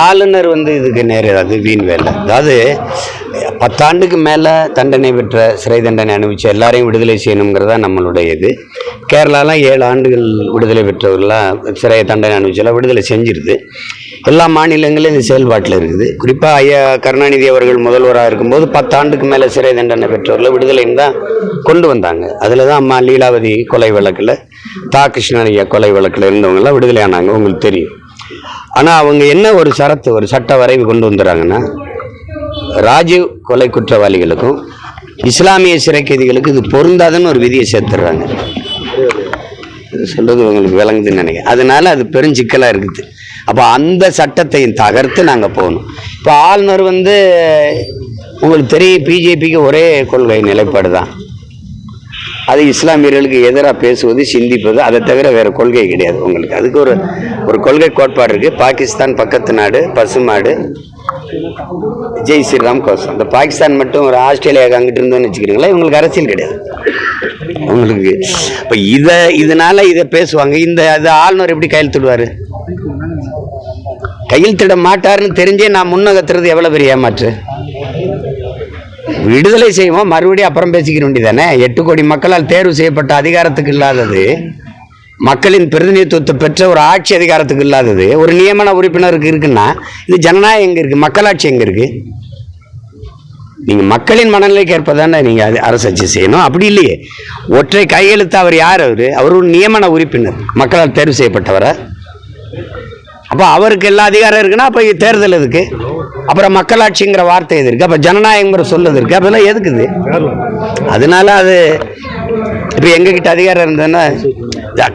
ஆளுநர் இதுக்கு நேர அது வீண் வேலை. அதாவது 10 ஆண்டுக்கு மேலே தண்டனை பெற்ற சிறை தண்டனை அனுபவிச்ச எல்லாரையும் விடுதலை செய்யணுங்கிறதா நம்மளுடைய இது. கேரளாலாம் 7 ஆண்டுகள் விடுதலை பெற்றவர்களாம் சிறை தண்டனை அனுபவிச்செல்லாம் விடுதலை செஞ்சிருது. எல்லா மாநிலங்களும் இந்த செயல்பாட்டில் இருக்குது. குறிப்பாக ஐயா கருணாநிதி அவர்கள் முதல்வராக இருக்கும்போது 10 ஆண்டுக்கு மேலே சிறை தண்டனை பெற்றவர்களை விடுதலைன்னு தான் கொண்டு வந்தாங்க. அதில் தான் அம்மா லீலாவதி கொலை வழக்கில், தா கிருஷ்ணன் ஐயா கொலை வழக்கில் இருந்தவங்கெல்லாம் விடுதலை ஆனாங்க, உங்களுக்கு தெரியும். ஆனால் அவங்க என்ன ஒரு சட்ட வரைவு கொண்டு வந்துடுறாங்கன்னா, ராஜீவ் கொலை குற்றவாளிகளுக்கும் இஸ்லாமிய சிறை கைதிகளுக்கு இது பொருந்தாதுன்னு ஒரு விதியை சேர்த்துடுறாங்க. சொல்றது உங்களுக்கு விளங்குதுன்னு நினைக்கிறேன். அதனால அது பெருஞ்சிக்கலாக இருக்குது. அப்போ அந்த சட்டத்தையும் தகர்த்து நாங்கள் போகணும். இப்போ ஆளுநர் உங்களுக்கு தெரியும், பிஜேபிக்கு ஒரே கொள்கை நிலைப்பாடு தான். அது இஸ்லாமியர்களுக்கு எதிராக பேசுவது, சிந்திப்பது, அதை தவிர வேறு கொள்கை கிடையாது உங்களுக்கு. அதுக்கு ஒரு கொள்கை கோட்பாடு இருக்குது. பாகிஸ்தான் பக்கத்து நாடு, பசுமாடு, ஜெய் ஸ்ரீராம் கோசம். இந்த பாகிஸ்தான் மட்டும் ஒரு ஆஸ்திரேலியாவுக்கு அங்கிட்டு இருந்தோன்னு வச்சுக்கிறீங்களா, இவங்களுக்கு அரசியல் கிடையாது உங்களுக்கு. இப்போ இதனால இதை பேசுவாங்க. இது ஆளுநர் எப்படி கையெழுத்திடுவார்? கையெழுத்திட மாட்டாருன்னு தெரிஞ்சே நான் முன்னகத்துறது எவ்வளோ பெரிய ஏமாற்று. விடுதலை செய்வோம், மறுபடியும் அப்புறம் பேசிக்கிற வேண்டியதானே. 8 கோடி மக்களால் தேர்வு செய்யப்பட்ட அதிகாரத்துக்கு இல்லாதது, மக்களின் பிரதிநிதித்துவத்தை பெற்ற ஒரு ஆட்சி அதிகாரத்துக்கு இல்லாதது ஒரு நியமன உறுப்பினருக்கு இருக்குன்னா, இது ஜனநாயகம் எங்கே இருக்குது? மக்களாட்சி எங்கே இருக்குது? நீங்கள் மக்களின் மனநிலைக்கு ஏற்பதானே நீங்கள் அரசாட்சி செய்யணும். அப்படி இல்லையே, ஒற்றை கையெழுத்து. அவர் யார்? அவர் ஒரு நியமன உறுப்பினர், மக்களால் தேர்வு செய்யப்பட்டவரை. அப்போ அவருக்கு எல்லா அதிகாரம் இருக்குன்னா அப்போ தேர்தல் எதுக்கு? அப்புறம் மக்களாட்சிங்கிற வார்த்தை எது இருக்கு? அப்போ ஜனநாயகங்கிற சொல்லுது இருக்கு. அப்பெல்லாம் எதுக்குது? அதனால அது இப்போ எங்ககிட்ட அதிகாரம் இருந்ததுன்னா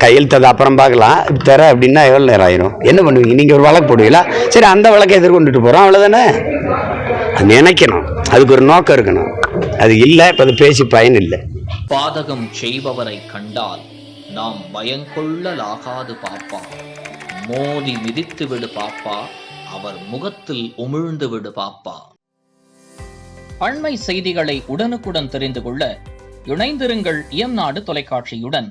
கையெழுத்தது அப்புறம் பார்க்கலாம் தர அப்படின்னா எவ்வளோ நேரம் ஆயிரும்? என்ன பண்ணுவீங்க? நீங்கள் ஒரு வழக்கு போடுவீங்களா? சரி, அந்த வழக்கை எதிர்கொண்டுட்டு போகிறோம், அவ்வளோதானே. அது நினைக்கணும், அதுக்கு ஒரு நோக்கம் இருக்கணும். அது இல்லை, இப்போ அது பேசி பயன் இல்லை. பாதகம் செய்பவரை கண்டால் நாம் பயங்கொள்ளலாகாது பாப்பா, மோதி மிதித்து விடு பாப்பா, அவர் முகத்தில் உமிழ்ந்து விடு பாப்பா. அண்மை செய்திகளை உடனுக்குடன் தெரிந்து கொள்ள இணைந்திருங்கள் இயம்நாடு தொலைக்காட்சியுடன்.